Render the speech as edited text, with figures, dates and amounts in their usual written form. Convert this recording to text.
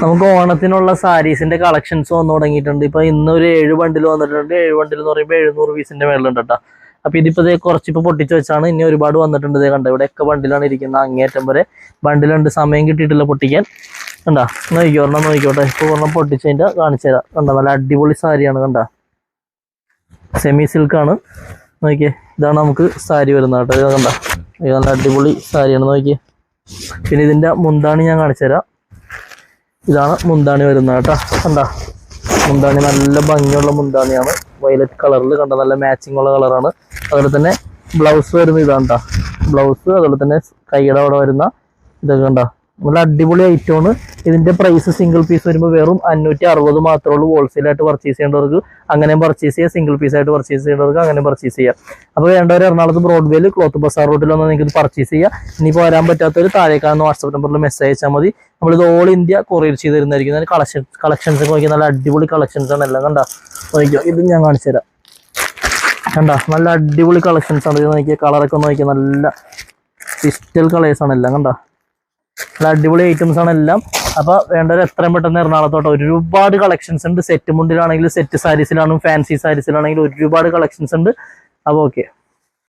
നമുക്ക് ഓണത്തിനുള്ള സാരീസിന്റെ കളക്ഷൻസ് വന്നു തുടങ്ങിയിട്ടുണ്ട്. ഇപ്പൊ ഇന്ന് ഒരു 7 ബണ്ടിൽ വന്നിട്ടുണ്ട്. 7 ബണ്ടിൽ എന്ന് പറയുമ്പോൾ 700 പീസിന്റെ മേളിലുണ്ട് കേട്ടോ. അപ്പൊ ഇതിപ്പോ കുറച്ചിപ്പോ പൊട്ടിച്ച് വെച്ചാണ്, ഇനി ഒരുപാട് വന്നിട്ടുണ്ട്. ഇതേ കണ്ട, ഇവിടെയൊക്കെ ബണ്ടിലാണ് ഇരിക്കുന്നത്, അങ്ങേറ്റം വരെ ബണ്ടിലുണ്ട്. സമയം കിട്ടിയിട്ടില്ല പൊട്ടിക്കാൻ. കണ്ടാ, ഒരെണ്ണം നോക്കിക്കോട്ടെ. ഇപ്പൊ ഒരെണ്ണം പൊട്ടിച്ചതിന്റെ കാണിച്ചു തരാം. കണ്ട, നല്ല അടിപൊളി സാരിയാണ്. കണ്ട, സെമി സിൽക്കാണ്. നോക്കിയേ, ഇതാണ് നമുക്ക് സാരി വരുന്നത് കേട്ടോ. ഇത് കണ്ട, ഇത് നല്ല അടിപൊളി സാരിയാണ്. നോക്കിയേ. പിന്നെ ഇതിന്റെ മുന്താണി ഞാൻ കാണിച്ചു തരാം. ഇതാണ് മുന്താണി വരുന്നത് കേട്ടോ. കണ്ട, മുന്താണി നല്ല ഭംഗിയുള്ള മുന്താണിയാണ്. വയലറ്റ് കളറിൽ കണ്ട, നല്ല മാച്ചിങ് ഉള്ള കളറാണ്. അതുപോലെ തന്നെ ബ്ലൗസ് വരുന്നത് ഇതാണ് കേട്ടോ. ബ്ലൗസ് അതുപോലെ തന്നെ കൈയുടെ അവിടെ വരുന്ന ഇതൊക്കെ കണ്ട, നല്ല അടിപൊളി ഐറ്റമാണ്. ഇതിന്റെ പ്രൈസ് സിംഗിൾ പീസ് വരുമ്പോൾ വെറും 560 മാത്രമേ ഉള്ളൂ. ഹോൾസെയിലായിട്ട് പർച്ചേസ് ചെയ്യേണ്ടവർക്ക് അങ്ങനെയും പർച്ചേസ് ചെയ്യാം, സിംഗിൾ പീസ് ആയിട്ട് പർച്ചേസ് ചെയ്യേണ്ടവർക്ക് അങ്ങനെ പർച്ചേസ് ചെയ്യാം. അപ്പോൾ വേണ്ടവർ എറണാകുളത്ത് ബ്രോഡ്വേയിൽ ക്ലോത്ത് ബസാർ റോഡിൽ വന്നാൽ നിങ്ങൾക്ക് പർച്ചേസ് ചെയ്യാം. ഇനിയിപ്പോൾ വരാൻ പറ്റാത്തവർ താഴേക്കാണെന്ന് വാട്സ്ആപ്പ് നമ്പറിൽ മെസ്സേജ് അയച്ചാൽ മതി. നമ്മളിത് ഓൾ ഇന്ത്യ കൊറിയർ ചെയ്ത് തരുന്നതായിരിക്കും. അതിന് കളക്ഷൻസ് നോക്കിയാൽ നല്ല അടിപൊളി കളക്ഷൻസ് ആണ് എല്ലാം. കണ്ട, നോക്കിയോ, ഇത് ഞാൻ കാണിച്ചു തരാം. കണ്ട, നല്ല അടിപൊളി കളക്ഷൻസ് ആണ്. ഇത് നോക്കിയാൽ കളറൊക്കെ നോക്കിയാൽ നല്ല ക്രിസ്റ്റൽ കളേഴ്സ് ആണ് എല്ലാം. കണ്ട, നല്ല അടിപൊളി ഐറ്റംസ് ആണ് എല്ലാം. അപ്പൊ വേണ്ടവർ എത്രയും പെട്ടെന്ന് എറണാകുളത്തോട്ട് ഒരുപാട് കളക്ഷൻസ് ഉണ്ട്. സെറ്റ് മുണ്ടിലാണെങ്കിലും സെറ്റ് സാരീസിലാണെങ്കിലും ഫാൻസി സാരീസിലാണെങ്കിലും ഒരുപാട് കളക്ഷൻസ് ഉണ്ട്. അപ്പോൾ ഓക്കെ.